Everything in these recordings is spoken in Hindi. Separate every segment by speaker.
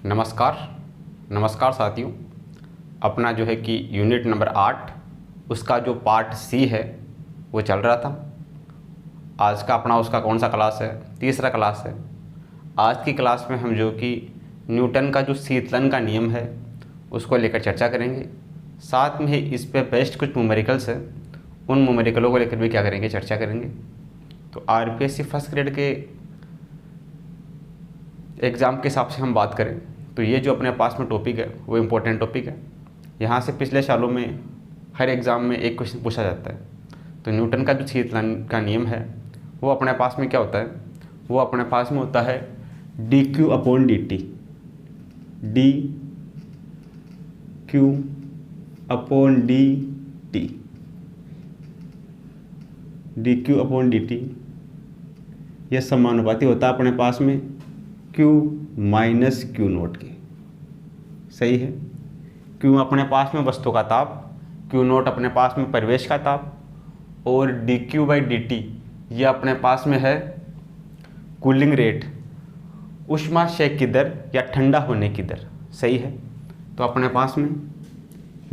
Speaker 1: नमस्कार नमस्कार साथियों। अपना जो है कि यूनिट नंबर 8 उसका जो पार्ट सी है वो चल रहा था। आज का अपना उसका कौन सा क्लास है? तीसरा क्लास है। आज की क्लास में हम जो कि न्यूटन का जो शीतलन का नियम है उसको लेकर चर्चा करेंगे। साथ में ही इस पे बेस्ट कुछ न्यूमेरिकल्स है, उन न्यूमेरिकलों को लेकर भी क्या करेंगे, चर्चा करेंगे। तो आरपीएससी फर्स्ट ग्रेड के एग्ज़ाम के हिसाब से हम बात करें तो ये जो अपने पास में टॉपिक है वो इम्पोर्टेंट टॉपिक है। यहाँ से पिछले सालों में हर एग्ज़ाम में एक क्वेश्चन पूछा जाता है। तो न्यूटन का जो शीतलन का नियम है वो अपने पास में क्या होता है? वो अपने पास में होता है D Q upon D T. D Q upon D T, D Q upon D T यह समानुपाती होता है अपने पास में Q माइनस क्यू नोट के। सही है। Q अपने पास में वस्तु का ताप, Q नोट अपने पास में परिवेश का ताप और dQ बाई dt यह अपने पास में है कूलिंग रेट, ऊष्माशय की दर या ठंडा होने की दर। सही है। तो अपने पास में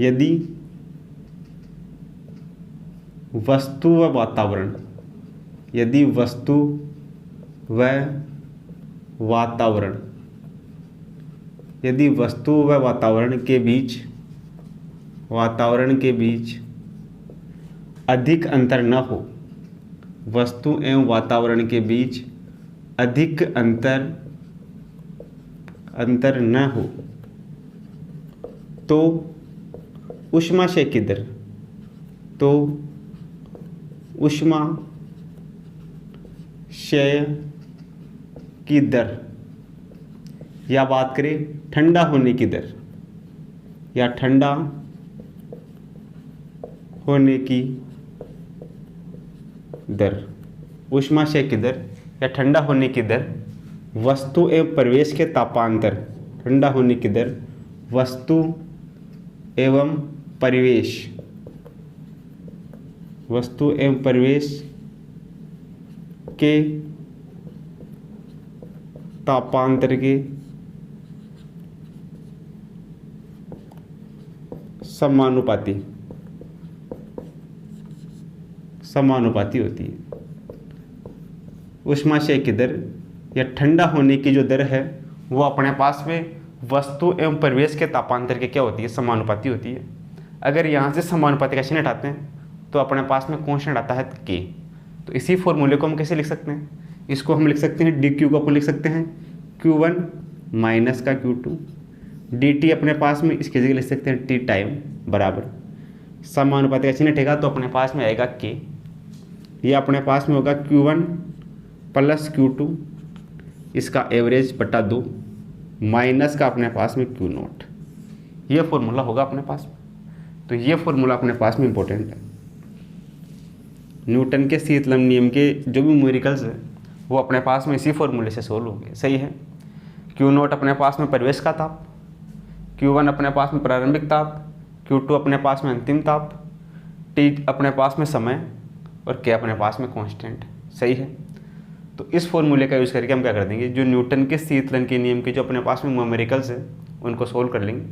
Speaker 1: यदि वस्तु व वातावरण, यदि वस्तु व वातावरण, यदि वस्तु व वातावरण के बीच अधिक अंतर न हो, वस्तु एवं वातावरण के बीच अधिक अंतर न हो तो ऊष्माशय की दर, तो ऊष्माशय की दर या बात करें ठंडा होने की दर या ठंडा होने की दर, ऊष्माशय की दर या ठंडा होने की दर वस्तु एवं परिवेश के तापांतर, ठंडा होने की दर वस्तु एवं परिवेश, वस्तु एवं परिवेश के तापांतर के समानुपाती होती है। ऊष्माशय की दर या ठंडा होने की जो दर है वो अपने पास में वस्तु एवं परिवेश के तापांतर के क्या होती है, समानुपाती होती है। अगर यहाँ से समानुपाती का चिन्ह हटाते हैं तो अपने पास में कौन आता है, के। तो इसी फॉर्मूले को हम कैसे लिख सकते हैं? इसको हम लिख सकते हैं डी क्यू को अपन लिख सकते हैं Q1 माइनस का Q2, dt अपने पास में इसकी जगह लिख सकते हैं t टाइम बराबर समानुपाती का चिन्ह हटेगा तो अपने पास में आएगा k। ये अपने पास में होगा Q1 प्लस Q2 इसका एवरेज बटा 2 माइनस का अपने पास में Q नोट। ये फॉर्मूला होगा अपने पास में। तो ये फॉर्मूला अपने पास में इंपॉर्टेंट है। न्यूटन के शीतलन नियम के जो भी न्यूमेरिकल्स है वो अपने पास में इसी फॉर्मूले से सोल्व होंगे। सही है। Q नोट अपने पास में परिवेश का ताप, Q1 अपने पास में प्रारंभिक ताप, Q2 अपने पास में अंतिम ताप, T अपने पास में समय और K अपने पास में कांस्टेंट। सही है। तो इस फॉर्मूले का यूज़ करके हम क्या कर देंगे, जो न्यूटन के शीतलन के नियम के जो अपने पास में न्यूमेरिकल्स है उनको सोल्व कर लेंगे।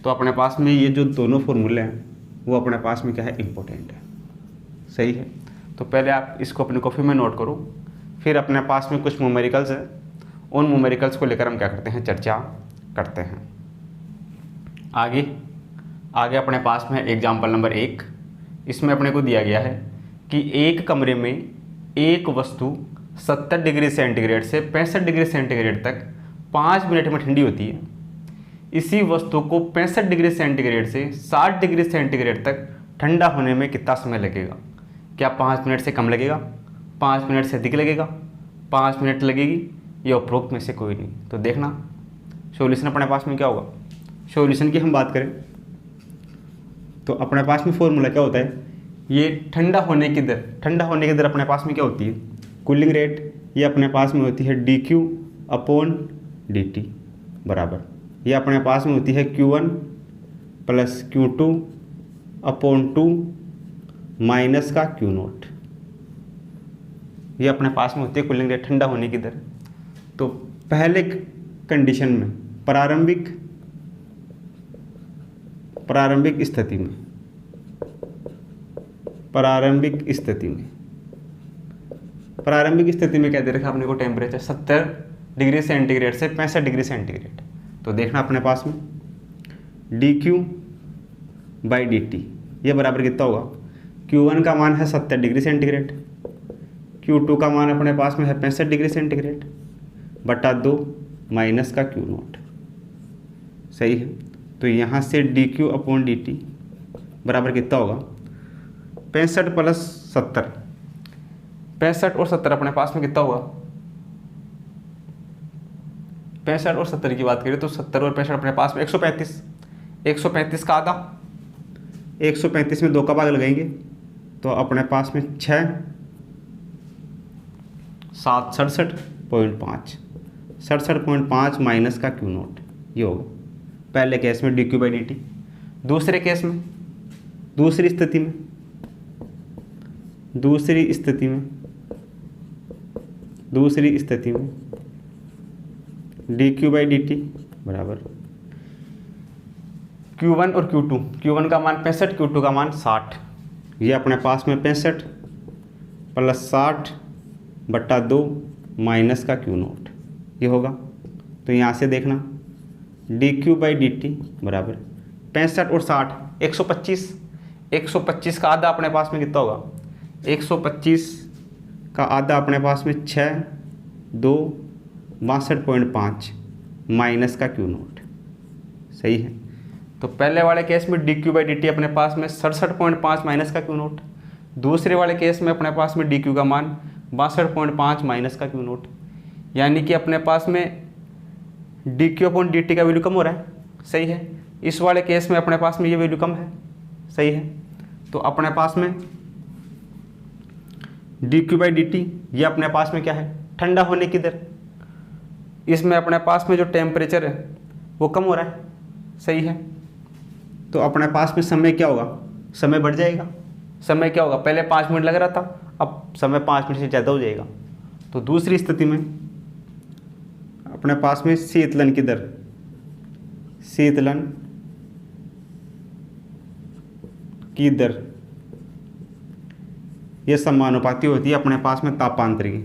Speaker 1: तो अपने पास में ये जो दोनों फॉर्मूले हैं वो अपने पास में क्या है, इम्पोर्टेंट है। सही है। तो पहले आप इसको अपनी कॉपी में नोट करो, फिर अपने पास में कुछ न्यूमेरिकल्स है, उन न्यूमेरिकल्स को लेकर हम क्या करते हैं, चर्चा करते हैं। आगे अपने पास में एग्जाम्पल नंबर 1। इसमें अपने को दिया गया है कि एक कमरे में एक वस्तु 70 डिग्री सेंटीग्रेड से 65 डिग्री सेंटीग्रेड तक 5 मिनट में ठंडी होती है। इसी वस्तु को 65 डिग्री सेंटीग्रेड से 60 डिग्री सेंटीग्रेड तक ठंडा होने में कितना समय लगेगा? क्या 5 मिनट से कम लगेगा, 5 मिनट से अधिक लगेगा, 5 मिनट लगेगी, या उपरोक्त में से कोई नहीं? तो देखना सॉल्यूशन अपने पास में क्या होगा। सॉल्यूशन की हम बात करें तो अपने पास में फॉर्मूला क्या होता है, ये ठंडा होने की दर अपने पास में क्या होती है, कूलिंग रेट। ये अपने पास में होती है D Q upon D T बराबर, ये अपने पास में होती है Q1 plus Q2 upon 2 minus का Q नोट। ये अपने पास में होती है कूलिंग रेट, ठंडा होने की दर। तो पहले कंडीशन में प्रारंभिक स्थिति में क्या दे रखा अपने को टेम्परेचर 70 डिग्री सेंटीग्रेड से 65 डिग्री सेंटीग्रेड। तो देखना अपने पास में dQ/dt ये बराबर कितना होगा, Q1 का मान है 70 डिग्री सेंटीग्रेड, Q2 का मान अपने पास में है 65 डिग्री सेंटीग्रेड बटा 2 माइनस का Q0। सही है। तो यहाँ से dQ/dt बराबर कितना होगा, 65 प्लस 70, 65 और 70 अपने पास में कितना होगा, 65 और 70 की बात करें तो 70 और 65 अपने पास में 135, 135 का आधा, 135 में 2 का भाग लगाएंगे तो अपने पास में 6 7 67.5, 67.5 माइनस का Q0 ये होगा पहले केस में dQ/dt। दूसरे केस में दूसरी स्थिति में dQ/dt बराबर Q1 और Q2, Q1 का मान 65, Q2 का मान 60, ये अपने पास में 65 प्लस 60 बट्टा 2 माइनस का Q0 ये होगा। तो यहाँ से देखना dQ/dt बराबर 65 और 60 125, 125 का आधा अपने पास में कितना होगा, 125 का आधा अपने पास में 6 2 62.5 माइनस का Q0। सही है। तो पहले वाले केस में dQ/dt अपने पास में 67.5 माइनस का Q0, दूसरे वाले केस में अपने पास में dQ का मान 62.5 माइनस का Q0, यानी कि अपने पास में dQ/dt का वैल्यू कम हो रहा है। सही है। इस वाले केस में अपने पास में ये वैल्यू कम है। सही है। तो अपने पास में dQ/dt ये अपने पास में क्या है, ठंडा होने की दर। इसमें अपने पास में जो टेम्परेचर है वो कम हो रहा है। सही है। तो अपने पास में समय क्या होगा, समय बढ़ जाएगा। समय क्या होगा, पहले 5 मिनट लग रहा था, अब समय 5 मिनट से ज़्यादा हो जाएगा। तो दूसरी स्थिति में अपने पास में शीतलन की दर ये समानुपाती होती है अपने पास में तापांतर की।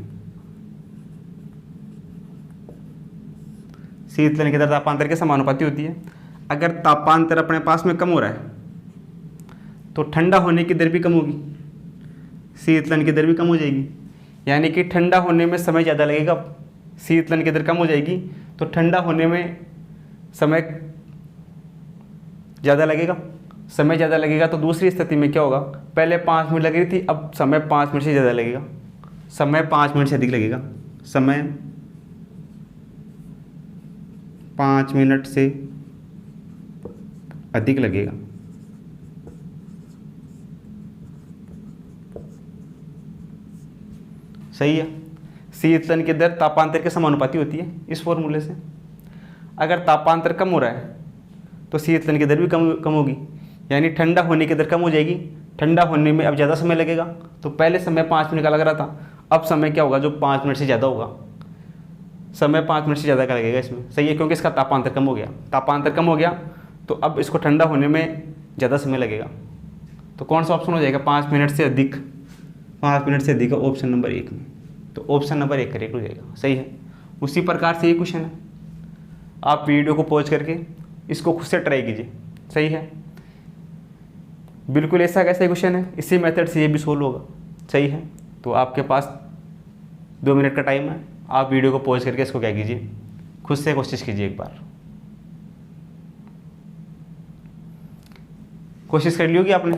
Speaker 1: शीतलन की दर तापांतर के समानुपाती होती है। अगर तापांतर अपने पास में कम हो रहा है तो ठंडा होने की दर भी कम होगी, शीतलन की दर भी कम हो जाएगी। यानी कि ठंडा होने में समय ज़्यादा लगेगा, शीतलन की दर कम हो जाएगी तो ठंडा होने में समय ज़्यादा लगेगा। समय ज़्यादा लगेगा तो दूसरी स्थिति में क्या होगा, पहले 5 मिनट लग रही थी, अब समय 5 मिनट से ज़्यादा लगेगा, समय 5 मिनट से अधिक लगेगा, समय 5 मिनट से अधिक लगेगा। सही है। शीतलन की दर तापांतर के समानुपाती होती है इस फॉर्मूले से। अगर तापांतर कम हो रहा है तो शीतलन की दर भी कम होगी, यानी ठंडा होने की दर कम हो जाएगी। ठंडा होने में अब ज़्यादा समय लगेगा। तो पहले समय 5 मिनट का लग रहा था, अब समय क्या होगा, जो 5 मिनट से ज़्यादा होगा, समय 5 मिनट से ज़्यादा का लगेगा इसमें। सही है, क्योंकि इसका तापांतर कम हो गया। तापांतर कम हो गया तो अब इसको ठंडा होने में ज़्यादा समय लगेगा। तो कौन सा ऑप्शन हो जाएगा, 5 मिनट से अधिक। 5 मिनट से अधिक ऑप्शन नंबर 1 में। तो ऑप्शन नंबर 1 करेक्ट हो जाएगा। सही है। उसी प्रकार से ये क्वेश्चन है, आप वीडियो को पॉज करके इसको खुद से ट्राई कीजिए। सही है। बिल्कुल ऐसा कैसा क्वेश्चन है, इसी मेथड से ये भी सोल्व होगा। सही है। तो आपके पास 2 मिनट का टाइम है, आप वीडियो को पॉज करके इसको क्या कीजिए, खुद से कोशिश कीजिए। एक बार कोशिश कर ली होगी आपने।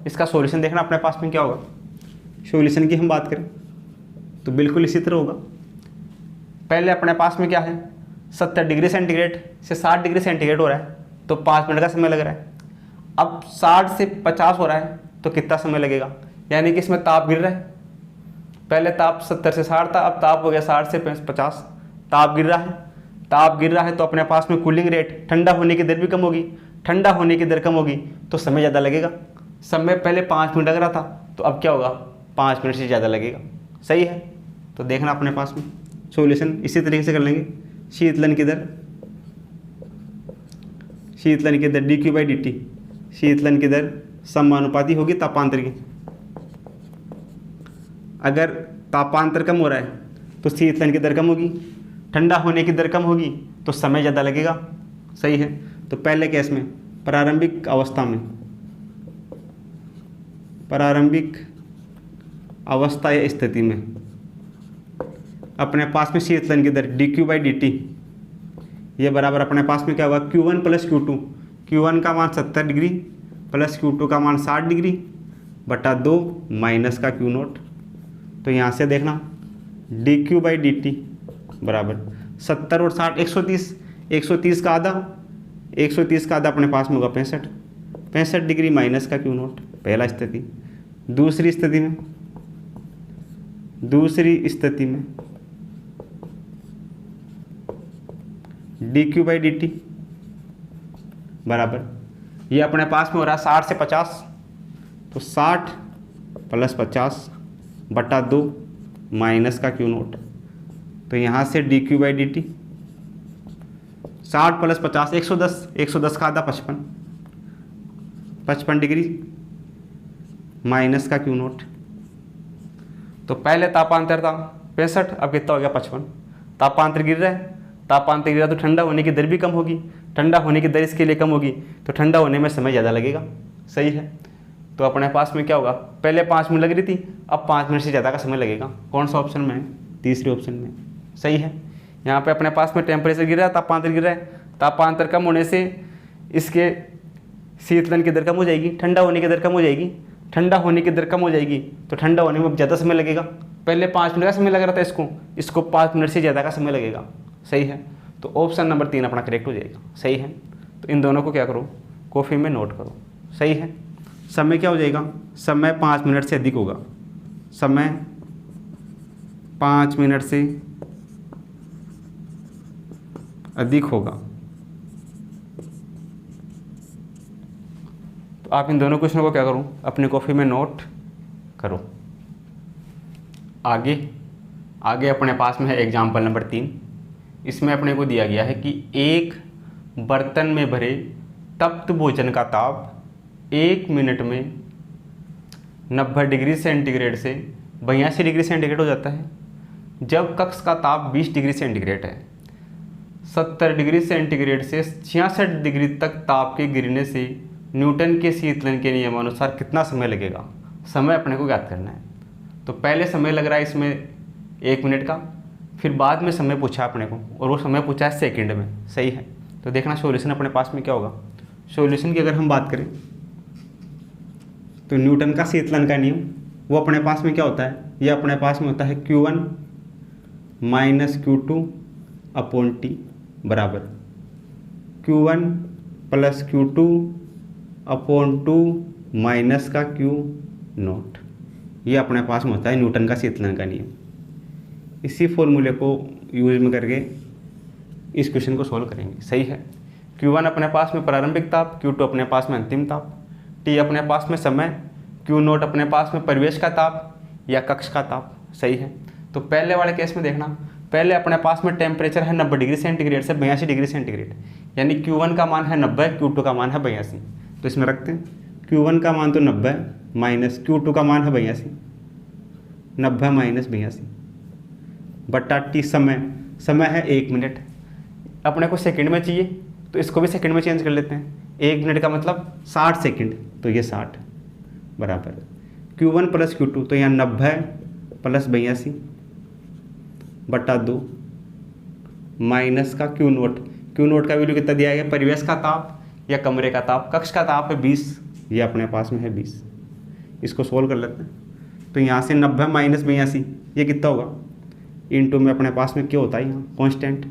Speaker 1: इसका सॉल्यूशन देखना अपने पास में क्या होगा। सॉल्यूशन की हम बात करें तो बिल्कुल इसी तरह होगा। पहले अपने पास में क्या है, 70 डिग्री सेंटीग्रेड से 60 डिग्री सेंटीग्रेड हो रहा है तो 5 मिनट का समय लग रहा है। अब 60 से 50 हो रहा है तो कितना समय लगेगा, यानी कि इसमें ताप गिर रहा है। पहले ताप 70 से 60 था, अब ताप हो गया 60 से 50। ताप गिर रहा है, ताप गिर रहा है तो अपने पास में कूलिंग रेट, ठंडा होने की दर भी कम होगी। ठंडा होने की दर कम होगी तो समय ज़्यादा लगेगा। समय पहले 5 मिनट लग रहा था तो अब क्या होगा, 5 मिनट से ज़्यादा लगेगा। सही है। तो देखना अपने पास में सॉल्यूशन इसी तरीके से कर लेंगे। शीतलन की दर शीतलन की दर D Q by D T, शीतलन की दर समानुपाती होगी तापांतर की। अगर तापांतर कम हो रहा है तो शीतलन की दर कम होगी, ठंडा होने की दर कम होगी तो समय ज़्यादा लगेगा। सही है। तो पहले केस में प्रारंभिक अवस्था में, प्रारंभिक अवस्था या स्थिति में अपने पास में शीतलन की दर D Q by D T ये बराबर अपने पास में क्या होगा, Q1 प्लस Q2, Q1 का मान 70 डिग्री प्लस Q2 का मान 60 डिग्री बटा 2 माइनस का Q0। तो यहाँ से देखना D Q by D T बराबर 70 और 60 130, 130 का आधा, 130 का आधा अपने पास में होगा 65, 65 डिग्री माइनस का Q0 पहला स्थिति। दूसरी स्थिति में D Q by D T बराबर ये अपने पास में हो रहा है 60 से 50, तो 60 प्लस 50 बटा 2 माइनस का Q0। तो यहाँ से D Q by D T 60 plus 50 110, 110 का आधा 55, 55 डिग्री माइनस का Q0। तो पहले तापांतर था 65, अब कितना हो गया 55। तापांतर गिर रहा है, तापांतर गिरा तो ठंडा होने की दर भी कम होगी, ठंडा होने की दर इसके लिए कम होगी तो ठंडा होने में समय ज़्यादा लगेगा। सही है। तो अपने पास में क्या होगा, पहले 5 मिनट लग रही थी, अब 5 मिनट से ज़्यादा का समय लगेगा। कौन सा ऑप्शन में है, तीसरे ऑप्शन में। सही है। यहाँ पे अपने पास में टेम्परेचर गिर रहा है, तापांतर गिर रहा है, तापांतर कम होने से इसके शीतलन की दर कम हो जाएगी, ठंडा होने की दर कम हो जाएगी, ठंडा होने की दर कम हो जाएगी तो ठंडा होने में ज़्यादा समय लगेगा। पहले 5 मिनट का समय लग रहा था, इसको 5 मिनट से ज़्यादा का समय लगेगा। सही है। तो ऑप्शन नंबर 3 अपना करेक्ट हो जाएगा। सही है। तो इन दोनों को क्या करो, कॉपी में नोट करो। सही है। समय क्या हो जाएगा, समय 5 मिनट से अधिक होगा, समय 5 मिनट से अधिक होगा। तो आप इन दोनों क्वेश्चनों को क्या करो, अपनी कॉपी में नोट करो। आगे अपने पास में है एग्जाम्पल नंबर 3। इसमें अपने को दिया गया है कि एक बर्तन में भरे तप्त भोजन का ताप 1 मिनट में 90 डिग्री सेंटीग्रेड से 82 डिग्री सेंटीग्रेड हो जाता है, जब कक्ष का ताप 20 डिग्री सेंटीग्रेड है। 70 डिग्री सेंटीग्रेड से 66 डिग्री तक ताप के गिरने से न्यूटन के शीतलन के नियमानुसार कितना समय लगेगा। समय अपने को ज्ञात करना है। तो पहले समय लग रहा है इसमें 1 मिनट का, फिर बाद में समय पूछा अपने को और वो समय पूछा है सेकंड में। सही है। तो देखना सॉल्यूशन अपने पास में क्या होगा। सॉल्यूशन की अगर हम बात करें तो न्यूटन का शीतलन का नियम वो अपने पास में क्या होता है, ये अपने पास में होता है Q1 minus Q2 upon T बराबर Q1 plus Q2 upon 2 minus का Q0। ये अपने पास में होता है न्यूटन का शीतलन का नियम। इसी फॉर्मूले को यूज में करके इस क्वेश्चन को सॉल्व करेंगे। सही है। Q1 अपने पास में प्रारंभिक ताप, Q2 अपने पास में अंतिम ताप, T अपने पास में समय, Q0 अपने पास में परिवेश का ताप या कक्ष का ताप। सही है। तो पहले वाले केस में देखना, पहले अपने पास में टेम्परेचर है 90 डिग्री सेंटीग्रेड से 82 डिग्री सेंटीग्रेड, यानी Q1 का मान है 90, Q2 का मान है 82। तो इसमें रखते हैं Q1 का मान तो 90 माइनस Q2 का मान है 82, 90 माइनस 82 बटा T समय है 1 मिनट। अपने को सेकंड में चाहिए तो इसको भी सेकंड में चेंज कर लेते हैं। 1 मिनट का मतलब 60 सेकंड, तो ये 60 बराबर Q1 प्लस Q2, तो यहाँ 90 प्लस 82 बटा 2 माइनस का Q0। Q0 का वैल्यू कितना दिया गया, परिवेश का ताप या कमरे का ताप, कक्ष का ताप है 20, ये अपने पास में है 20। इसको सोल्व कर लेते हैं। तो यहाँ से 90 माइनस 82 ये कितना होगा, इनटू में अपने पास में क्या होता है यहाँ कांस्टेंट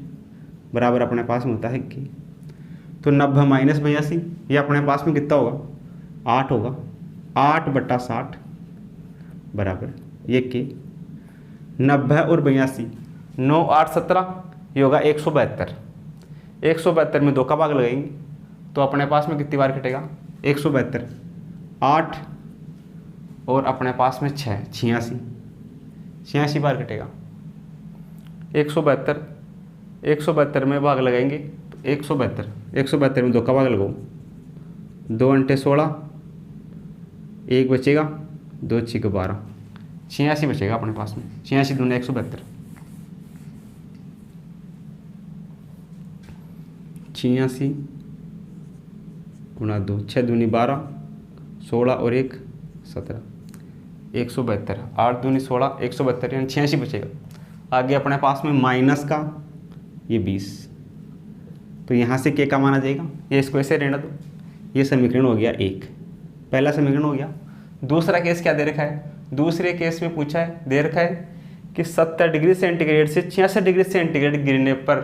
Speaker 1: बराबर अपने पास में होता है कि, तो 90 माइनस 82 ये अपने पास में कितना होगा, 8 होगा, 8 बटा 60 बराबर ये के 90 और 82 9 8 17 ये होगा 172। 172 में 2 का भाग लगाएंगे तो अपने पास में कितनी बार कटेगा, 172, 8 और अपने पास में 6 86 बार कटेगा। 172 में भाग लगाएंगे तो 172 में 2 का भाग लगाओ, 2 अंटे 16, 1 बचेगा, 2 छिक 12, 86 बचेगा अपने पास में। 86 दूनी 172, 86 गुणा 2, 6 दूनी 12, 16 और 1 17, 172, 8 दूनी 16, 172 यानी 86 बचेगा। आगे अपने पास में माइनस का ये 20, तो यहाँ से के का मान आ जाएगा, ये इसको ऐसे रहने दो। ये समीकरण हो गया 1, पहला समीकरण हो गया। दूसरा केस क्या दे रखा है, दूसरे केस में पूछा है, दे रखा है कि 70 डिग्री सेंटीग्रेड से 66 डिग्री सेंटीग्रेड गिरने पर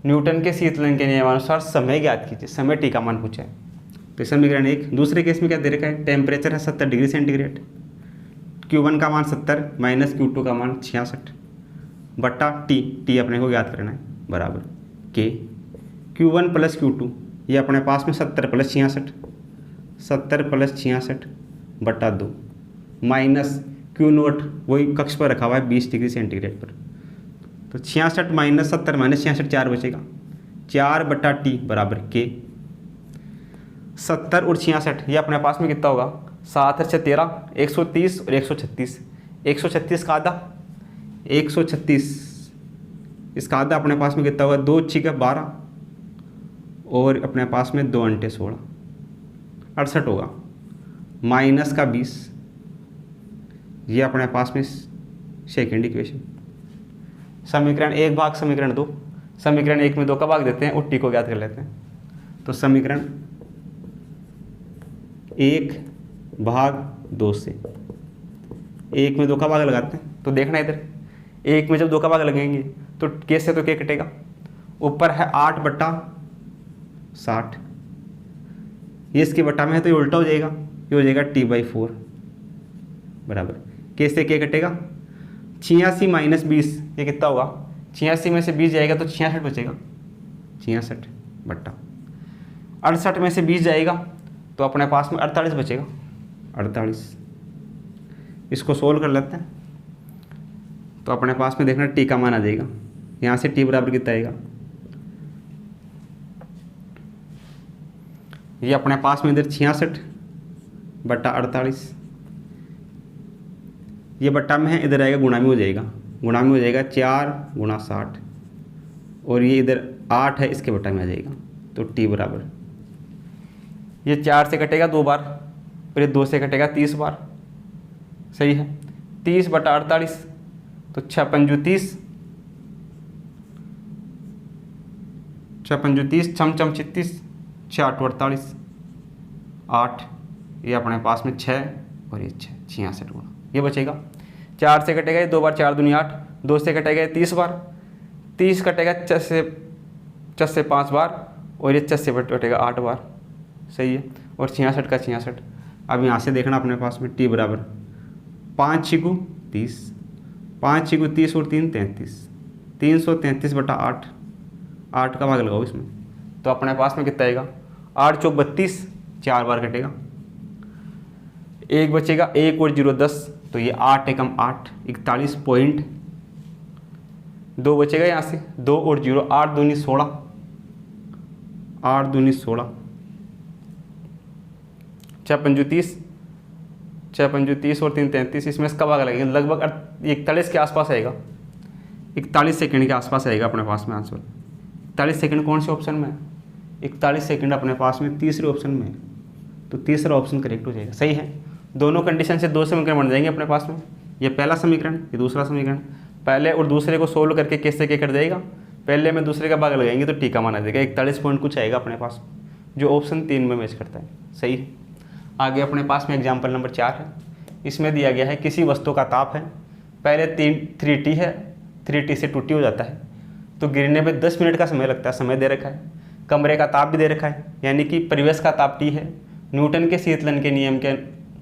Speaker 1: न्यूटन के शीतलन के नियमानुसार समय ज्ञात कीजिए। समय टी का मान पूछा है, तो समीकरण 1। दूसरे केस में क्या दे रखा है, टेम्परेचर है 70 डिग्री सेंटीग्रेड, Q1 का मान 70 माइनस Q2 का मान 66 बट्टा टी अपने को ज्ञात करना है, बराबर के Q1 प्लस Q2, ये अपने पास में 70 प्लस 66, 70 प्लस 66 बट्टा 2 माइनस Q0, वही कक्ष पर रखा हुआ है 20 डिग्री सेंटीग्रेड पर, तो 66 माइनस 70 माइनस 66 4 बचेगा, 4 बट्टा टी बराबर के। 70 और 66 ये अपने पास में कितना होगा, 7 और 13, 130 और 136, 136 का आधा, 136 इसका आधा अपने पास में कितना होगा, 2 छिक 12 और अपने पास में 2 अंटे 16, 68 होगा, माइनस का 20, ये अपने पास में सेकेंड इक्वेशन। समीकरण 1 भाग समीकरण 2, समीकरण 1 में 2 का भाग देते हैं और टी को ज्ञात कर लेते हैं। तो समीकरण 1 भाग 2 से 1 में 2 का भाग लगाते हैं, तो देखना इधर 1 में जब 2 का भाग लगेंगे तो कैसे, तो क्या कटेगा, ऊपर है 8 बट्टा 60, ये इसके बट्टा में है तो ये उल्टा हो जाएगा, ये हो जाएगा T/4 बराबर कैसे क्या कटेगा, 86 माइनस 20 ये कितना होगा, 86 में से 20 जाएगा तो 66 बचेगा, 66 बट्टा 68 में से 20 जाएगा तो अपने पास में 48 बचेगा, 48। इसको सोल्व कर लेते हैं, तो अपने पास में देखना टी का मान आ जाएगा, यहाँ से टी बराबर कितना आएगा, ये अपने पास में इधर 66 बट्टा 48, ये बट्टा में है, इधर आएगा गुणा में हो जाएगा, गुणा में हो जाएगा 4 गुणा 60 और ये इधर 8 है, इसके बट्टा में आ जाएगा, तो टी बराबर ये 4 से कटेगा 2 बार, फिर 2 से कटेगा 30 बार, सही है, 30 बटा 48 तो 6 पंजू 30, 6 पंजू 30, छम छम 36, 6 8 48, 8 ये अपने पास में 6 और ये 6, 66 गुणा ये बचेगा। 4 से कटेगा ये 2 बार, 4 दूनी 8, 2 से कटेगा ये 30 बार, 30 कटेगा 6 से 5 बार और ये 6 से कटेगा 8 बार, सही है, और 66 का 66। अब यहाँ से देखना अपने पास में टी बराबर 5 छिकू 30, 5 छिकू 30 और 3 33, 333 बटा 8, 8 का भाग लगाओ इसमें, तो अपने पास में कितना आएगा, 8 चौक 32, 4 बार कटेगा, 1 बचेगा, 1 और 0 10, तो ये 8 एकम 8 41 पॉइंट, 2 बचेगा यहाँ से, 2 और 0 8 दूनी 16, 8 दूनी 16, 6 पंजू 30, 6 पंजू 30 और 3 33, इसमें इसका भाग लगेगा, लगभग 41 के आसपास आएगा, 41 सेकंड के आसपास आएगा अपने पास में आंसर। 41 सेकंड कौन से ऑप्शन में है, 41 सेकंड अपने पास में तीसरे ऑप्शन में है, तो तीसरा ऑप्शन करेक्ट हो जाएगा, सही है। दोनों कंडीशन से 2 समीकरण बन जाएंगे अपने पास में, ये पहला समीकरण, ये दूसरा समीकरण। पहले और दूसरे को सोल्व करके कैसे क्या कर जाएगा, पहले में दूसरे का भाग लगाएंगे तो टी का मान आ जाएगा, 41 पॉइंट कुछ आएगा अपने पास, जो ऑप्शन 3 में मैच करता है, सही है। आगे अपने पास में एग्जाम्पल नंबर 4 है, इसमें दिया गया है किसी वस्तु का ताप है, पहले 3T है, 3T से 2T हो जाता है, तो गिरने में 10 मिनट का समय लगता है, समय दे रखा है, कमरे का ताप भी दे रखा है, यानी कि परिवेश का ताप T है। न्यूटन के शीतलन के नियम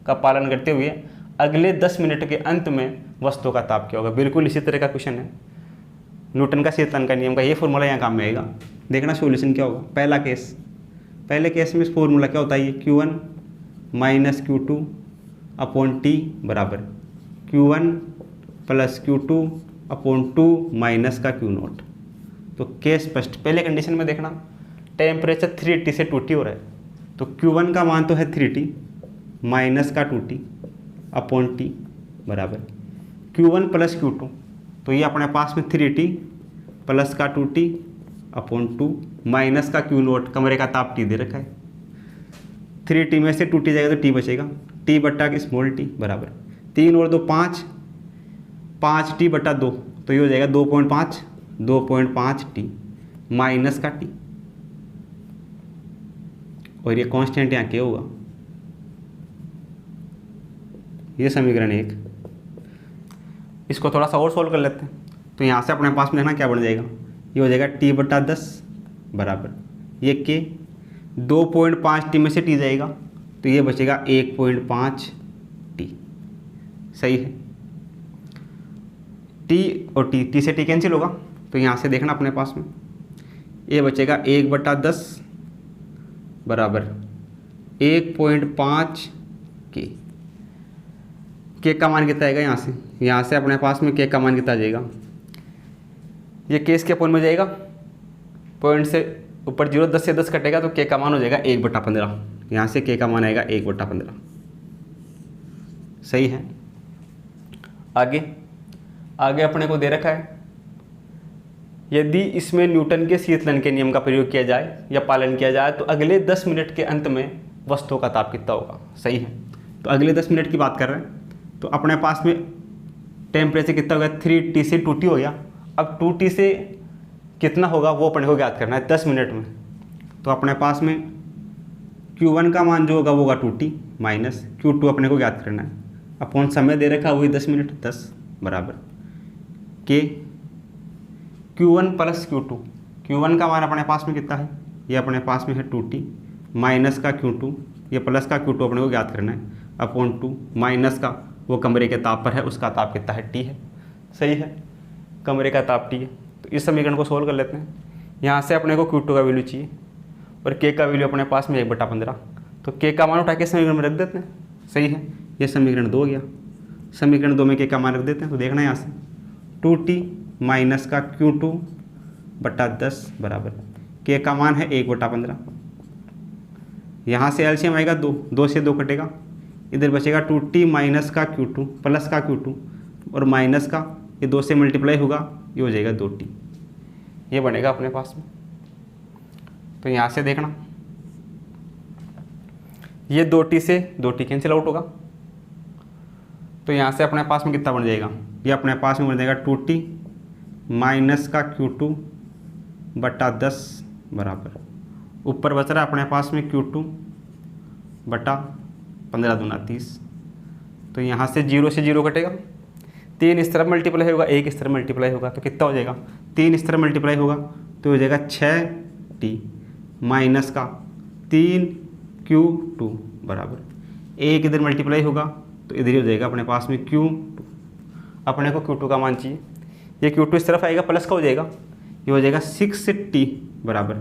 Speaker 1: का पालन करते हुए अगले 10 मिनट के अंत में वस्तु का ताप क्या होगा, बिल्कुल इसी तरह का क्वेश्चन है। न्यूटन का शीतलन का नियम का ये फॉर्मूला यहाँ काम में आएगा, देखना सॉल्यूशन क्या होगा। पहला केस, पहले केस में फॉर्मूला क्या होता है, ये Q1 minus Q2 upon T बराबर Q1 plus Q2 upon 2 minus का Q0, तो के स्पष्ट, पहले कंडीशन में देखना टेम्परेचर 3T से 2T हो रहा है, तो Q1 का मान तो है 3T माइनस का 2T अपॉन T बराबर Q1 प्लस Q2, तो ये अपने पास में 3T प्लस का 2T अपॉन 2 माइनस का Q0, कमरे का ताप T दे रखा है, 3T में से 2T जाएगा तो T बचेगा, T बट्टा स्मॉल t बराबर 3 और 2 5, 5T बटा 2, तो ये हो जाएगा 2.5T माइनस का T, और ये कांस्टेंट यहाँ क्या होगा, ये समीकरण 1। इसको थोड़ा सा और सोल्व कर लेते हैं, तो यहाँ से अपने पास में देखना क्या बन जाएगा, ये हो जाएगा T बटा 10 बराबर ये के 2.5T में से T जाएगा तो ये बचेगा 1.5T, सही है। T और T से T कैंसिल होगा, तो यहाँ से देखना अपने पास में ये बचेगा 1/10 बराबर 1.5 के का मान कितना आएगा, यहाँ से अपने पास में के का मान कितना आ जाएगा, ये केस के पॉइंट में जाएगा, पॉइंट से ऊपर 0 10 से 10 कटेगा तो के का मान हो जाएगा 1/15, यहाँ से के का मान आएगा 1/15, सही है। आगे अपने को दे रखा है यदि इसमें न्यूटन के शीतलन के नियम का प्रयोग किया जाए या पालन किया जाए तो अगले 10 मिनट के अंत में वस्तु का ताप कितना होगा, सही है। तो अगले 10 मिनट की बात कर रहे हैं, तो अपने पास में टेम्परेचर कितना हो गया, 3T से 2T हो गया, अब 2T से कितना होगा वो अपने को ज्ञात करना है 10 मिनट में। तो अपने पास में Q1 का मान जो होगा वो होगा 2T माइनस Q2 अपने को ज्ञात करना है, अपॉन समय दे रखा वही 10 मिनट 10 बराबर के Q1 प्लस Q2, Q1 का मान अपने पास में कितना है, ये अपने पास में है 2T माइनस का Q2, ये प्लस का Q2 अपने को ज्ञात करना है, अपॉन 2 माइनस का वो कमरे के ताप पर है, उसका ताप कितना है T है, सही है, कमरे का ताप T है। तो इस समीकरण को सोल्व कर लेते हैं, यहाँ से अपने को Q2 का वैल्यू चाहिए और K का वैल्यू अपने पास में 1/15, तो K का मान उठा के समीकरण में रख देते हैं, सही है। ये समीकरण 2 हो गया, समीकरण 2 में K का मान रख देते हैं, तो देखना यहाँ से 2T माइनस का Q2/10 बराबर K का मान है 1/15, यहाँ से एलसीएम आएगा 2 से 2 कटेगा, इधर बचेगा 2T माइनस का Q2 प्लस का Q2 और माइनस का ये 2 से मल्टीप्लाई होगा, ये हो जाएगा 2T, ये बनेगा अपने पास में। तो यहाँ से देखना ये 2T से 2T कैंसिल आउट होगा, तो यहाँ से अपने पास में कितना बन जाएगा, ये अपने पास में बन जाएगा 2T माइनस का Q2/10 बराबर ऊपर बच रहा है अपने पास में Q2/15 दूना 30, तो यहाँ से 0 से 0 कटेगा, 3 इस तरफ मल्टीप्लाई होगा 1 इस तरफ मल्टीप्लाई होगा, तो कितना हो जाएगा, 3 इस तरफ मल्टीप्लाई होगा तो हो जाएगा 6T माइनस का 3Q2 बराबर 1 इधर मल्टीप्लाई होगा तो इधर ही हो जाएगा अपने पास में Q2, अपने को Q2 का मान चाहिए, ये Q2 इस तरफ आएगा प्लस का हो जाएगा, ये हो जाएगा 6T बराबर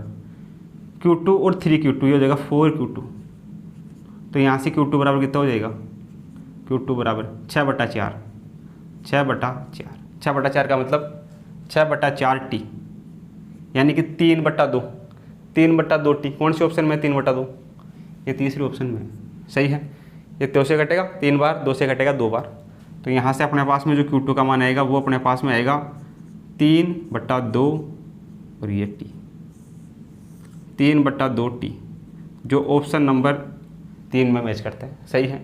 Speaker 1: Q2 और 3Q2, ये हो जाएगा 4Q2, तो यहाँ से Q2 बराबर कितना हो जाएगा, Q2 बराबर 6/4 का मतलब 6/4T यानी कि 3/2 3/2T, कौन सी ऑप्शन में 3/2, ये तीसरी ऑप्शन में, सही है। ये 2 से कटेगा 3 बार, 2 से कटेगा 2 बार, तो यहाँ से अपने पास में जो Q2 का मान आएगा वो अपने पास में आएगा 3/2 और ये T 3/2T जो ऑप्शन नंबर 3 में मैच करता है, सही है।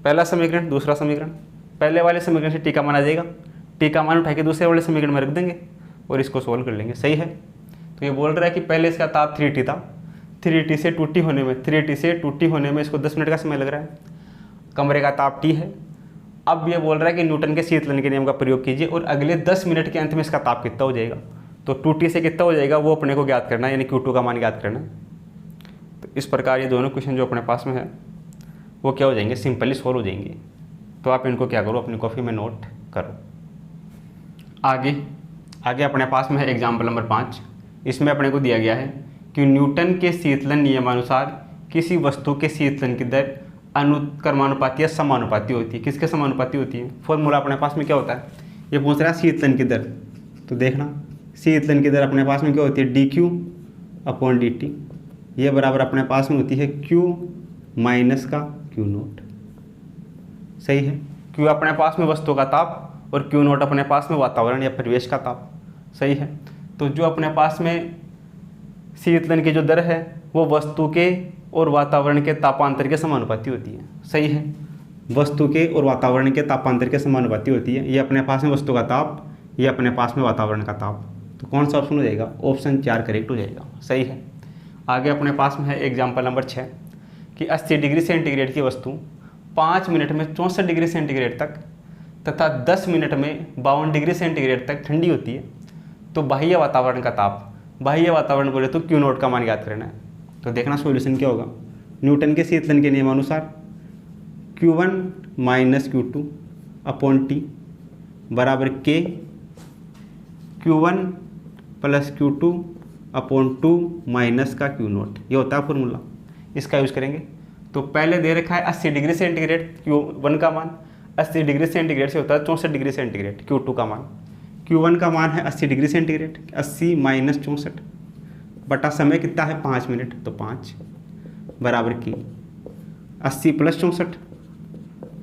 Speaker 1: पहला समीकरण, दूसरा समीकरण, पहले वाले समीकरण से T का मान आ जाएगा, T का मान उठा के दूसरे वाले समीकरण में रख देंगे और इसको सोल्व कर लेंगे, सही है। तो ये बोल रहा है कि पहले इसका ताप 3T था, 3T से 2T होने में इसको 10 मिनट का समय लग रहा है, कमरे का ताप T है। अब ये बोल रहा है कि न्यूटन के शीतलन के नियम का प्रयोग कीजिए और अगले 10 मिनट के अंत में इसका ताप कितना हो जाएगा, तो 2T से कितना हो जाएगा वो अपने को ज्ञात करना है, यानी Q2 का मान ज्ञात करना है। तो इस प्रकार ये दोनों क्वेश्चन जो अपने पास में है वो क्या हो जाएंगे, सिंपली सॉल्व हो जाएंगे। तो आप इनको क्या करो, अपनी कॉपी में नोट करो। आगे अपने पास में है एग्जाम्पल नंबर 5, इसमें अपने को दिया गया है कि न्यूटन के शीतलन नियमानुसार किसी वस्तु के शीतलन की दर अनुक्रमानुपाती या समानुपाती होती है। किसके समानुपाती होती है, फॉर्मूला अपने पास में क्या होता है, ये पूछ रहा है शीतलन की दर। तो देखना शीतलन की दर अपने पास में क्या होती है, dq अपॉन dt, ये बराबर अपने पास में होती है q माइनस का q नोट। सही है, q अपने पास में वस्तु का ताप और q नोट अपने पास में वातावरण या परिवेश का ताप। सही है, तो जो अपने पास में शीतलन की जो दर है वो वस्तु के और वातावरण के तापांतर के समानुपाती होती है। सही है, वस्तु के और वातावरण के तापांतर के समानुपाती होती है। ये अपने पास में वस्तु का ताप, ये अपने पास में वातावरण का ताप। तो कौन सा ऑप्शन हो जाएगा, ऑप्शन 4 करेक्ट हो जाएगा। सही है, आगे अपने पास में है एग्जाम्पल नंबर 6 कि 80 डिग्री सेंटीग्रेड की वस्तु 5 मिनट में 64 डिग्री सेंटीग्रेड तक तथा 10 मिनट में 52 डिग्री सेंटीग्रेड तक ठंडी होती है। तो बाह्य वातावरण का ताप, बाह्य वातावरण बोले तो क्यू नोट का मान ज्ञात करना है। तो देखना सॉल्यूशन क्या होगा, न्यूटन के शीतलन के नियमानुसार Q1 minus Q2 upon T बराबर K Q1 plus Q2 upon 2 minus का Q नोट, ये होता है फॉर्मूला, इसका यूज़ करेंगे। तो पहले दे रखा है 80 डिग्री सेंटीग्रेड Q1 का मान, 80 डिग्री सेंटीग्रेड से होता है 64 डिग्री सेंटीग्रेड Q2 का मान। Q1 का मान है 80 डिग्री सेंटीग्रेड, 80 माइनस 64 बटा समय कितना है 5 मिनट, तो 5 बराबर की 80 प्लस 64,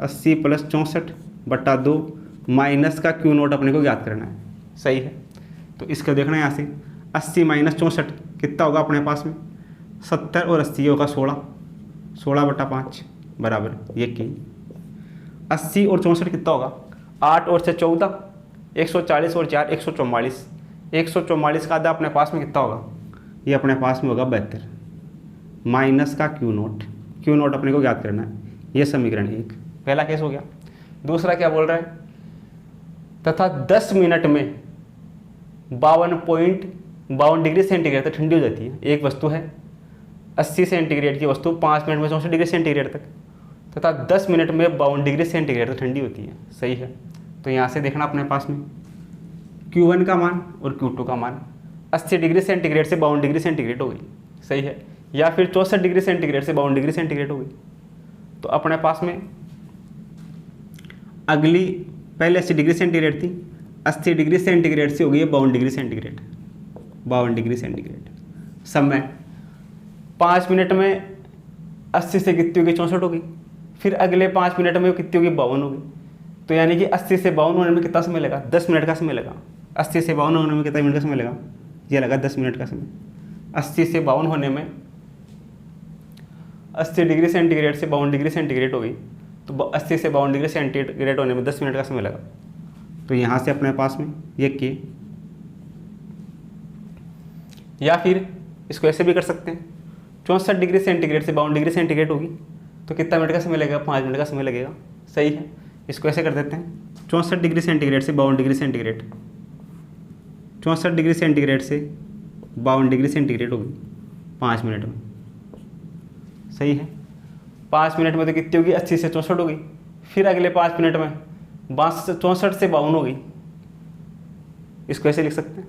Speaker 1: 80 प्लस 64 बटा 2 माइनस का Q नोट अपने को ज्ञात करना है। सही है, तो इसका देखना है यहाँ से 80 माइनस 64 कितना होगा अपने पास में 70 और 80 होगा 16, 16 बटा 5 बराबर ये की 80 और 64 कितना होगा 8 और से 14, 140 और 4 144, 144 का आधा अपने पास में कितना होगा, ये अपने पास में होगा 72 माइनस का Q नोट, Q नोट अपने को ज्ञात करना है। ये समीकरण 1 पहला केस हो गया। दूसरा क्या बोल रहा है, तथा 10 मिनट में 52.52 डिग्री सेंटीग्रेड तक ठंडी हो जाती है। एक वस्तु है 80 सेंटीग्रेड की वस्तु 5 मिनट में 64 डिग्री सेंटीग्रेड तक तथा 10 मिनट में 52 डिग्री सेंटीग्रेड तक ठंडी होती है। सही है, तो यहाँ से देखना अपने पास में Q1 का मान और Q2 का मान 80 डिग्री सेंटीग्रेड से 52 डिग्री सेंटीग्रेड हो गई। सही है, या फिर 64 डिग्री सेंटीग्रेड से 52 डिग्री सेंटीग्रेड हो गई। तो अपने पास में अगली पहले 80 डिग्री सेंटीग्रेड थी, 80 डिग्री सेंटीग्रेड से हो गई है 52 डिग्री सेंटीग्रेड, 52 डिग्री सेंटीग्रेड। समय 5 मिनट में 80 से कितनी होगी 64 होगी, फिर अगले 5 मिनट में कितनी होगी 52 होगी। तो यानी कि 80 से 52 होने में कितना समय लगा, 10 मिनट का समय लगा। 80 से 52 होने में कितना मिनट का समय लगा, ये लगा 10 मिनट का समय। 80 से 52 होने में 80 डिग्री सेंटीग्रेड से 52 डिग्री सेंटीग्रेड हो गई, तो 80 से 52 डिग्री सेंटीग्रेड होने में 10 मिनट का समय लगा। तो यहाँ से अपने पास में ये के, या फिर इसको ऐसे भी कर सकते हैं 64 डिग्री सेंटीग्रेड से 52 डिग्री सेंटीग्रेड होगी तो कितना मिनट का समय लगेगा, 5 मिनट का समय लगेगा। सही है, इसको ऐसे कर देते हैं 64 डिग्री सेंटीग्रेड से 52 डिग्री सेंटीग्रेड, 64 डिग्री सेंटीग्रेड से 52 डिग्री सेंटीग्रेड होगी 5 मिनट में। सही है, 5 मिनट में तो कितनी होगी 80 से 64 होगी, फिर अगले 5 मिनट में 64 से 52 होगी। इसको ऐसे लिख सकते हैं।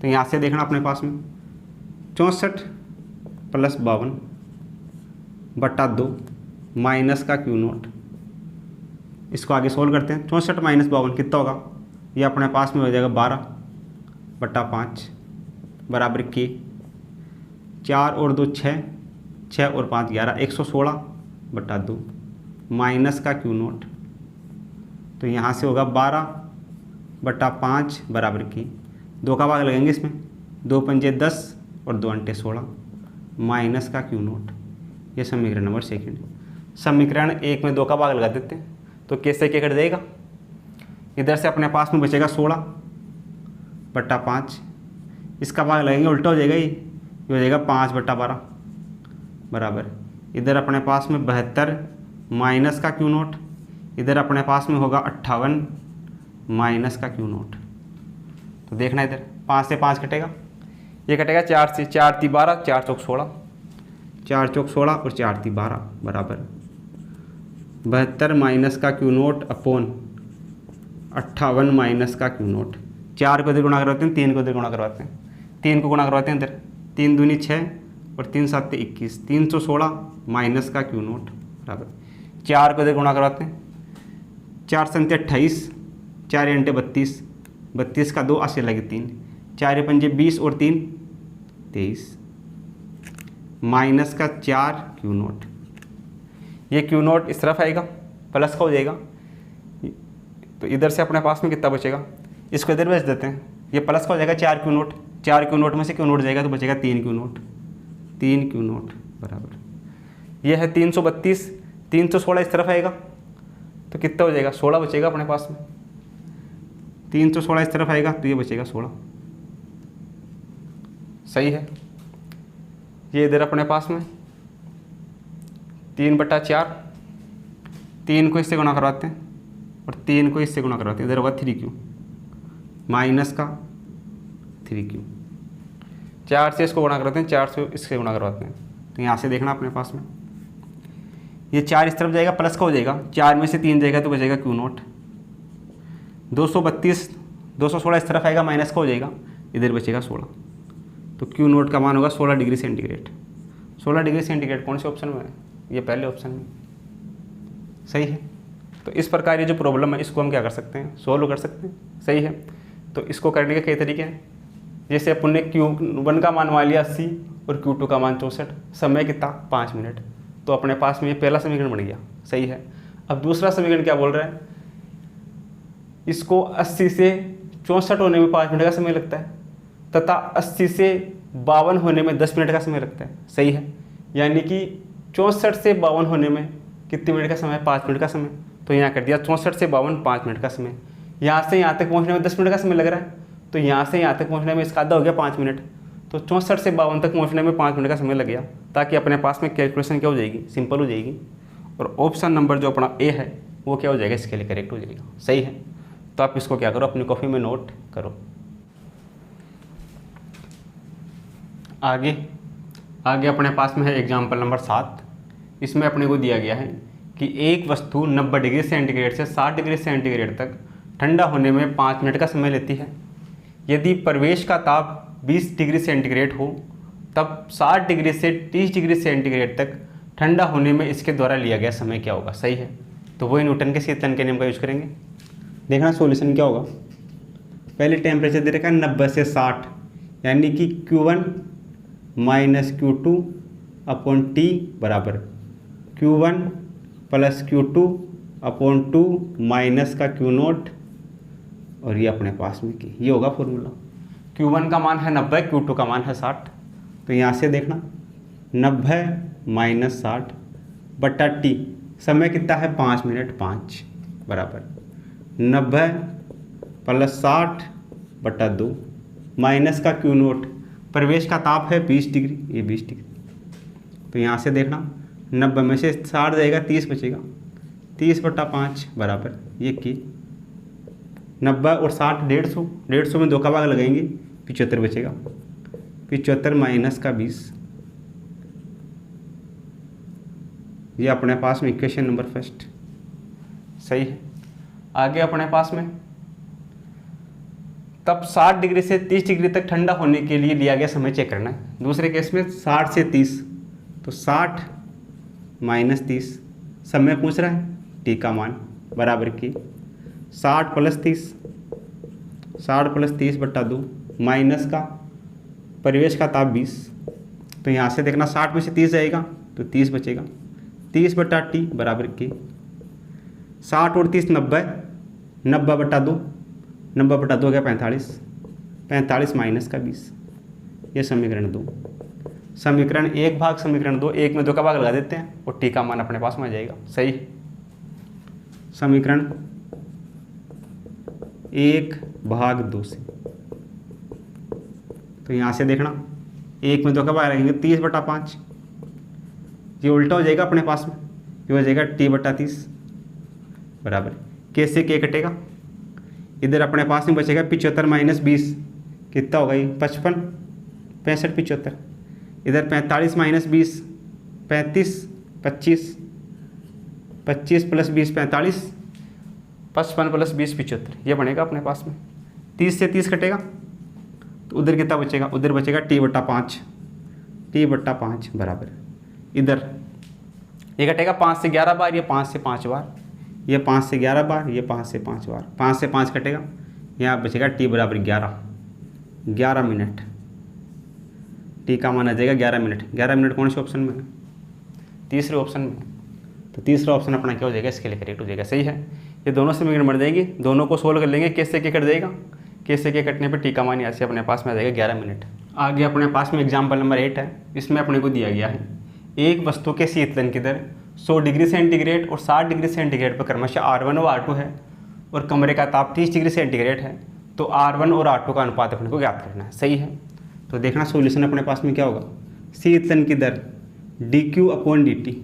Speaker 1: तो यहाँ से देखना अपने पास में 64 प्लस 52 बटा 2 माइनस का Q नोट। इसको आगे सोल्व करते हैं। 64 माइनस 52 कितना होगा, ये अपने पास में हो जाएगा 12 बटा 5 बराबर के 4 और 2 6, 6 और 5 11, 116 बटा 2 माइनस का Q नोट। तो यहाँ से होगा 12 बटा 5 बराबर की 2 का भाग लगेंगे इसमें, 2 पंजे 10 और 2 अंटे 16 माइनस का Q नोट। ये समीकरण नंबर 2। समीकरण 1 में 2 का भाग लगा देते हैं तो कैसे क्या कर देगा, इधर से अपने पास में बचेगा 16 बटा 5, इसका भाग लगेंगे उल्टा हो जाएगा, ये हो जाएगा 5 बटा 12 बराबर इधर अपने पास में 72 माइनस का Q नोट, इधर अपने पास में होगा 58 माइनस का Q नोट। तो देखना इधर 5 से 5 कटेगा, ये कटेगा 4 से, 4 × 12, 4 चौक 16, 4 चौक 16 और 4 × 12 बराबर 72 माइनस का Q नोट अपॉन 58 माइनस का Q नोट। 4 को इधर गुणा करवाते हैं, 3 को इधर गुणा करवाते हैं, 3 को गुणा करवाते हैं इधर, 3 दूनी 6 और 3 7 21, 316 माइनस का Q नोट बराबर 4 को इधर गुणा करवाते हैं, 4 × 7 28, 4 × 32, 32 का 2 80 लगे 3, 4 पंजे 20 और 3 23 माइनस का 4 क्यू नोट। ये क्यू नोट इस तरफ आएगा, प्लस का हो जाएगा, तो इधर से अपने पास में कितना बचेगा, इसको इधर भेज देते हैं, ये प्लस का हो जाएगा 4 क्यू नोट, 4 क्यू नोट में से क्यू नोट जाएगा तो बचेगा 3 क्यू नोट, 3 क्यू नोट बराबर। ये है 332, 316 इस तरफ आएगा तो कितना हो जाएगा, 16 बचेगा अपने पास में। 316 इस तरफ आएगा तो ये बचेगा 16, सही है। ये इधर अपने पास में 3/4, 3 को इससे गुणा करवाते हैं और 3 को इससे गुणा करवाते हैं, इधर होगा 3Q माइनस का 3Q। 4 से इसको गुणा करवाते हैं, 4 से इससे गुणा करवाते हैं, तो यहाँ से देखना अपने पास में ये 4 इस तरफ जाएगा, प्लस का हो जाएगा, 4 में से 3 जाएगा तो बचेगा क्यू नोट। 232, 216 इस तरफ आएगा, माइनस का हो जाएगा, इधर बचेगा 16, तो क्यू नोट का मान होगा 16 डिग्री सेंटीग्रेड। 16 डिग्री सेंटीग्रेड कौन से ऑप्शन में है, ये पहले ऑप्शन में, सही है। तो इस प्रकार ये जो प्रॉब्लम है इसको हम क्या कर सकते हैं, सोल्व कर सकते हैं, सही है। तो इसको करने के कई तरीके हैं, जैसे अपन ने Q1 का मान मान लिया 80 और Q2 का मान 64, समय कितना 5 मिनट, तो अपने पास में ये पहला समीकरण बन गया, सही है। अब दूसरा समीकरण क्या बोल रहा है, इसको 80 से 64 होने में 5 मिनट का समय लगता है तथा 80 से 52 होने में 10 मिनट का समय लगता है, सही है। यानी कि 64 से 52 होने में कितने मिनट का समय, 5 मिनट का समय। तो यहाँ कर दिया 64 से 52 5 मिनट का समय। यहाँ से यहाँ तक पहुँचने में 10 मिनट का समय लग रहा है, तो यहाँ से यहाँ तक पहुँचने में इसका आधा हो गया 5 मिनट, तो 64 से 52 तक पहुँचने में 5 मिनट का समय लग गया, ताकि अपने पास में कैलकुलेशन क्या हो जाएगी, सिंपल हो जाएगी। और ऑप्शन नंबर जो अपना ए है वो क्या हो जाएगा, इसके लिए करेक्ट हो जाएगा, सही है। तो आप इसको क्या करो, अपनी कॉपी में नोट करो। आगे अपने पास में है एग्जाम्पल नंबर 7। इसमें अपने को दिया गया है कि एक वस्तु 90 डिग्री सेंटीग्रेड से 60 डिग्री सेंटीग्रेड तक ठंडा होने में 5 मिनट का समय लेती है। यदि प्रवेश का ताप 20 डिग्री सेंटीग्रेड हो तब 60 डिग्री से 30 डिग्री सेंटीग्रेड तक ठंडा होने में इसके द्वारा लिया गया समय क्या होगा, सही है। तो वही न्यूटन के शीतलन के नियम का यूज करेंगे। देखना सॉल्यूशन क्या होगा। पहले टेम्परेचर दे रखा है 90 से 60, यानी कि Q1 minus Q2 upon T बराबर Q1 plus Q2 upon 2 minus का Q नोट, और ये अपने पास में की, ये होगा फॉर्मूला। Q1 का मान है 90, Q2 का मान है 60, तो यहाँ से देखना 90 माइनस 60 बट्टा T, समय कितना है 5 मिनट, 5 बराबर 90 प्लस 60 बट्टा 2 माइनस का Q नोट, प्रवेश का ताप है 20 डिग्री, ये 20 डिग्री। तो यहाँ से देखना 90 में से 60 जाएगा, 30 बचेगा, 30 बट्टा 5 बराबर ये की 90 और 60 150, 150 में 2 का भाग लगाएंगे 75 बचेगा, 75 माइनस का 20, ये अपने पास में इक्वेशन नंबर फर्स्ट, सही है। आगे अपने पास में तब 60 डिग्री से 30 डिग्री तक ठंडा होने के लिए लिया गया समय चेक करना है। दूसरे केस में 60 से 30, तो 60 माइनस 30, समय पूछ रहा है, टी का मान बराबर की 60 प्लस 30, 60 प्लस 30 बट्टा 2 माइनस का परिवेश का ताप 20, तो यहाँ से देखना 60 में से 30 जाएगा तो 30 बचेगा, 30 बट्टा टी बराबर की 60 और 30 90, 90 बट्टा 2, 90 बट्टा 2 क्या 45, 45 माइनस का 20, ये समीकरण 2। समीकरण 1 भाग समीकरण 2, 1 में 2 का भाग लगा देते हैं और टी का मान अपने पास में आ जाएगा, सही है। समीकरण 1 भाग 2 से, तो यहाँ से देखना 1 में 2 का भाग लगेंगे 30 बट्टा 5, ये उल्टा हो जाएगा अपने पास में, ये हो जाएगा टी बट्टा 30 बराबर कैसे के कटेगा, इधर अपने पास में बचेगा 75 माइनस 20, कितना होगा ये 55, 65 75, इधर 45 माइनस 20 35, 25, 25 प्लस 20 45, 55 प्लस 20 75, ये बनेगा अपने पास में। 30 से 30 कटेगा तो उधर कितना बचेगा, उधर बचेगा टी बट्टा 5, टी बट्टा 5 बराबर इधर ये कटेगा 5 से 11 बार, ये 5 से 5 बार, ये 5 से 11 बार, ये 5 से 5 बार, 5 से 5 कटेगा, यहाँ बचेगा टी बराबर 11, 11 मिनट, टी का मान आ जाएगा 11 मिनट। 11 मिनट कौन से ऑप्शन में है? तीसरे ऑप्शन में। तो तीसरा ऑप्शन अपना क्या हो जाएगा? इसके लिए करेक्ट हो जाएगा। सही है, ये दोनों समीकरण बन जाएंगे, दोनों को सोल्व कर लेंगे। कैसे के कट जाएगा? कैसे के कटने पर टी का मान यहाँ से अपने पास में आ जाएगा 11 मिनट। आगे अपने पास में एग्जाम्पल नंबर 8 है। इसमें अपने को दिया गया है एक वस्तु के शीतलन की दर 100 डिग्री सेंटीग्रेड और 60 डिग्री सेंटीग्रेड पर क्रमशः R1 और R2 है और कमरे का ताप 30 डिग्री सेंटीग्रेड है। तो R1 और R2 का अनुपात अपने को ज्ञात करना है। सही है, तो देखना सॉल्यूशन अपने पास में क्या होगा। शीतलन की दर dQ/dt,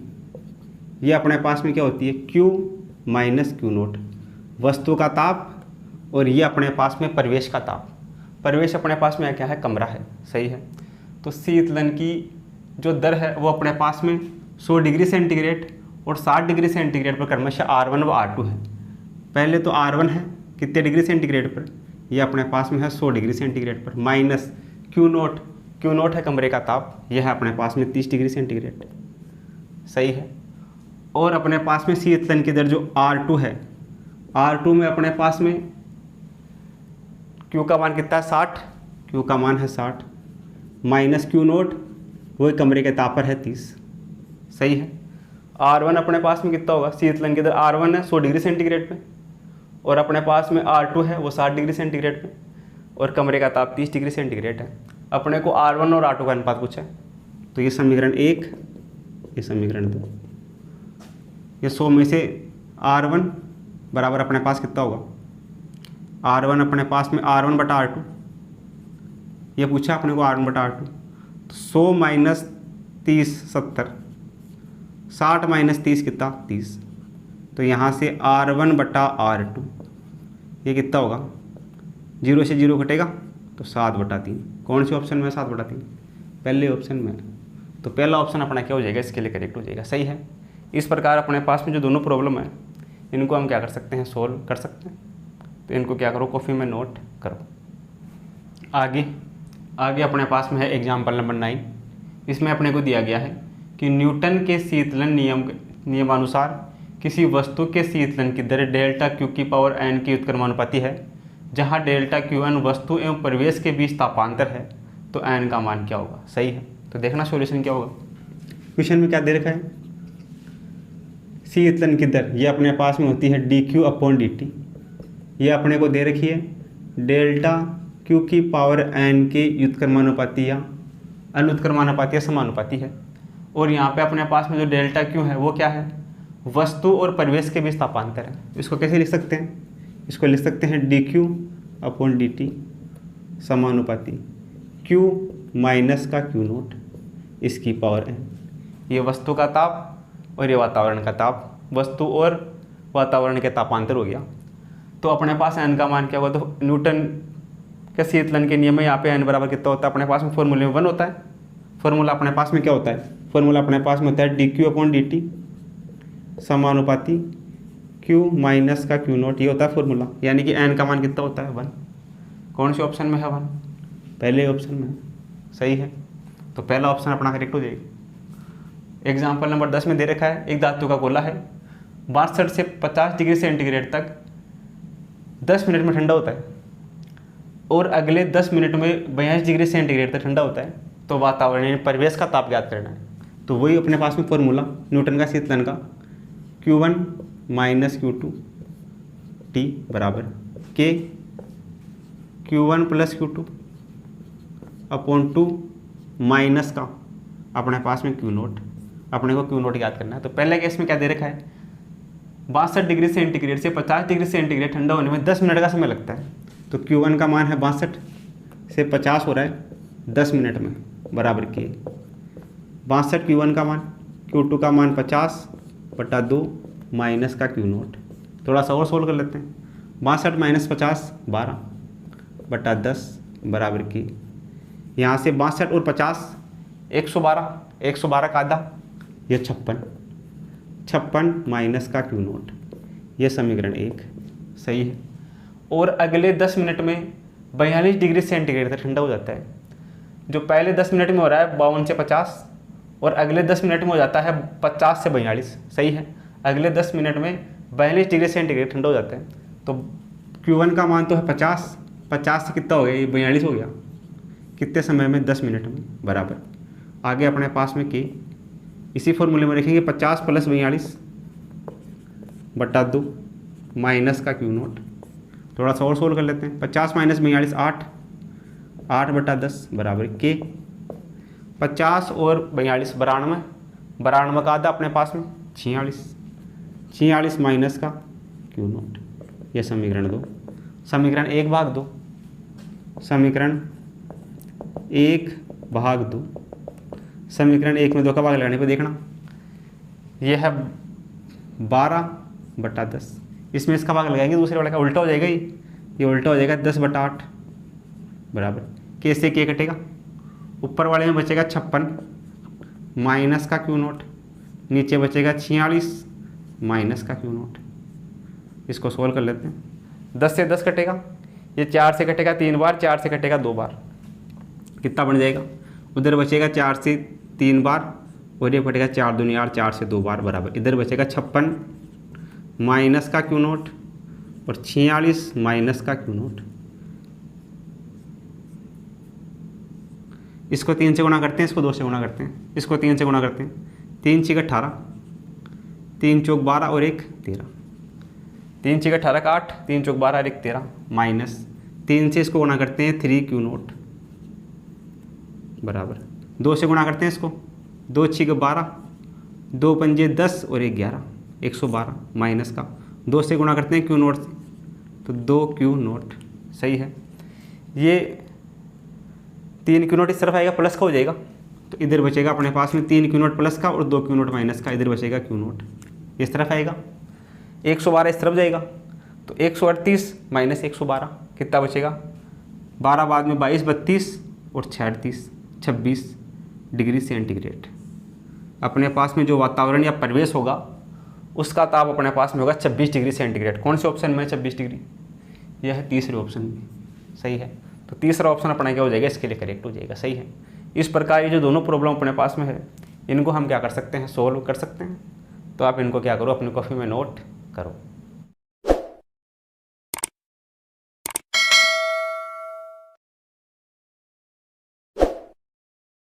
Speaker 1: ये अपने पास में क्या होती है? Q - Q0, वस्तु का ताप, और ये अपने पास में परिवेश का ताप। परिवेश अपने पास में क्या है? कमरा है। सही है, तो शीतलन की जो दर है वो अपने पास में 100 डिग्री सेंटीग्रेड और 60 डिग्री सेंटीग्रेड पर क्रमशः R1 व R2 है। पहले तो R1 है कितने डिग्री सेंटीग्रेड पर? ये अपने पास में है 100 डिग्री सेंटीग्रेड पर, माइनस Q0 है कमरे का ताप, यह है अपने पास में 30 डिग्री सेंटीग्रेड। सही है, और अपने पास में शीतलन की दर जो R2 है, R2 में अपने पास में Q का मान कितना है? 60, Q का मान है 60, माइनस Q0 वही कमरे के ताप पर है 30। सही है, R1 अपने पास में कितना होगा? शीतलन की दर R1 है 100 डिग्री सेंटीग्रेड पे, और अपने पास में R2 है वो 60 डिग्री सेंटीग्रेड पे, और कमरे का ताप 30 डिग्री सेंटीग्रेड है। अपने को R1 और R2 का अनुपात पूछा है, तो ये समीकरण 1, ये समीकरण 2, ये 100 में से R1 बराबर अपने पास कितना होगा? R1 अपने पास में R1 बटा R2, ये पूछा अपने को R1 बटा R2, तो 100 माइनस 30 70, 60 माइनस 30 कितना? 30। तो यहाँ से R1 बटा R2 ये कितना होगा? 0 से 0 घटेगा तो 7/3। कौन से ऑप्शन में? 7/3, पहले ऑप्शन में। तो पहला ऑप्शन अपना क्या हो जाएगा? इसके लिए करेक्ट हो जाएगा। सही है, इस प्रकार अपने पास में जो दोनों प्रॉब्लम है इनको हम क्या कर सकते हैं? सोल्व कर सकते हैं। तो इनको क्या करो? कॉपी में नोट करो। आगे अपने पास में है एग्जाम्पल नंबर 9। इसमें अपने को दिया गया है कि न्यूटन के शीतलन नियमानुसार किसी वस्तु के शीतलन की दर डेल्टा Q की पावर n की उत्क्रमानुपाती है, जहाँ डेल्टा Qn वस्तु एवं परिवेश के बीच तापांतर है, तो n का मान क्या होगा? सही है, तो देखना सॉल्यूशन क्या होगा। क्वेश्चन में क्या दे रखा है? शीतलन की दर ये अपने पास में होती है dQ/dt, ये अपने को दे रखी है डेल्टा Q की पावर n के व्युत्क्रमानुपाती या अनुत्क्रमानुपाती या समानुपाती है, और यहाँ पे अपने पास में जो डेल्टा Q है वो क्या है? वस्तु और परिवेश के बीच तापांतर है। इसको कैसे लिख सकते हैं? इसको लिख सकते हैं dQ/dt समानुपाती Q माइनस का Q0 इसकी पावर n। ये वस्तु का ताप और ये वातावरण का ताप, वस्तु और वातावरण के तापांतर हो गया। तो अपने पास n का मान क्या होगा? तो न्यूटन के शीतलन के नियम में यहाँ पे n बराबर कितना होता है? अपने पास में फॉर्मूले में 1 होता है। फॉर्मूला अपने पास में क्या होता है? फॉर्मूला अपने पास में होता है dQ/dt समानुपाती Q माइनस का Q0, ये होता है फॉर्मूला। यानी कि n का मान कितना होता है? 1। कौन से ऑप्शन में है 1? पहले ऑप्शन में है। सही है, तो पहला ऑप्शन अपना करेक्ट हो जाएगा। एग्जाम्पल नंबर 10 में दे रखा है एक धातु का गोला है 62 से 50 डिग्री सेंटीग्रेड तक 10 मिनट में ठंडा होता है और अगले 10 मिनट में 42 डिग्री सेंटीग्रेड तक ठंडा होता है। तो वातावरण यानी परिवेश का ताप ज्ञात करना है। तो वही अपने पास में फॉर्मूला न्यूटन का शीतलन का Q1 माइनस Q2 T बराबर K Q1 plus Q2 upon 2 minus का अपने पास में Q0, अपने को Q0 याद करना है। तो पहले केस में क्या दे रखा है? 62 डिग्री सेंटीग्रेड से 50 डिग्री सेंटीग्रेड ठंडा होने में 10 मिनट का समय लगता है। तो Q1 का मान है 62 से 50 हो रहा है 10 मिनट में, बराबर के 62 Q1 का मान, Q2 का मान 50/2 माइनस का Q0। थोड़ा सा और सोल्व कर लेते हैं। 62 माइनस 50 12/10 बराबर की, यहाँ से 62 और 50 112, 112 का आधा ये 56 माइनस का Q0, ये समीकरण 1 सही है। और अगले 10 मिनट में 42 डिग्री सेंटीग्रेड तक ठंडा हो जाता है। जो पहले 10 मिनट में हो रहा है 52 से 50 और अगले 10 मिनट में हो जाता है 50 से 42। सही है, अगले 10 मिनट में 42 डिग्री सेंटीग्रेड ठंडा हो जाता है। तो Q1 का मान तो है 50 से कितना हो गया? ये 42 हो गया। कितने समय में, 10 मिनट में, बराबर। आगे अपने पास में के, इसी फॉर्मूले में लिखेंगे 50 + 42 माइनस का क्यू नोट। थोड़ा सा और सोल्व कर लेते हैं। 50 - 42 8, 8/10 बराबर के। 50 और 42 92, 92 का आधा अपने पास में 46, 46 माइनस का क्यू नोट। यह समीकरण 2। समीकरण 1/2, समीकरण 1/2। समीकरण 1 में 2 का भाग लगाने पर देखना, यह है 12/10। इसमें इसका भाग लगाएंगे, दूसरे वाले का उल्टा हो जाएगा, ये उल्टा हो जाएगा 10/8 बराबर। कैसे के कटेगा, ऊपर वाले में बचेगा 56 माइनस का क्यू नोट, नीचे बचेगा 46 माइनस का क्यू नोट। इसको सोल्व कर लेते हैं। 10 से 10 कटेगा, ये 4 से कटेगा 3 बार, 4 से कटेगा 2 बार, कितना बन जाएगा, उधर बचेगा 4 से 3 बार और ये कटेगा 4 दूनी 8, 4 से 2 बार बराबर। इधर बचेगा 56 माइनस का क्यू नोट और 46 माइनस का क्यू नोट। इसको 3 से गुणा करते हैं, इसको 2 से गुणा करते हैं। इसको 3 से गुणा करते हैं, 3 × 6 = 18, 3 × 4 = 12 और 1 13, 3 × 6 = 18 का 8, 3 × 4 = 12 और 1 13 माइनस 3 से इसको गुणा करते हैं 3 क्यू नोट बराबर। 2 से गुणा करते हैं इसको, 2 × 6 = 12, 2 × 5 = 10 और 1 11, 112 माइनस का 2 से गुणा करते हैं क्यू नोट से, तो 2 क्यू नोट। सही है। ये 3 क्यू नोट इस तरफ आएगा, प्लस का हो जाएगा, तो इधर बचेगा अपने पास में 3 क्यू नोट प्लस का और 2 क्यू नोट माइनस का। इधर बचेगा क्यू नोट, इस तरफ आएगा। 112 इस तरफ जाएगा, तो 138 माइनस 112 कितना बचेगा, 12 बाद में 22 32 और 36 26 डिग्री सेंटीग्रेड। अपने पास में जो वातावरण या परिवेश होगा उसका ताप अपने पास में होगा 26 डिग्री सेंटीग्रेड। कौन से ऑप्शन में 26 डिग्री, यह है तीसरे ऑप्शन में। सही है, तो तीसरा ऑप्शन अपना क्या हो जाएगा, इसके लिए करेक्ट हो जाएगा। सही है। इस प्रकार ये जो दोनों प्रॉब्लम अपने पास में है, इनको हम क्या कर सकते हैं, सोल्व कर सकते हैं। तो आप इनको क्या करो, अपनी कॉपी में नोट करो।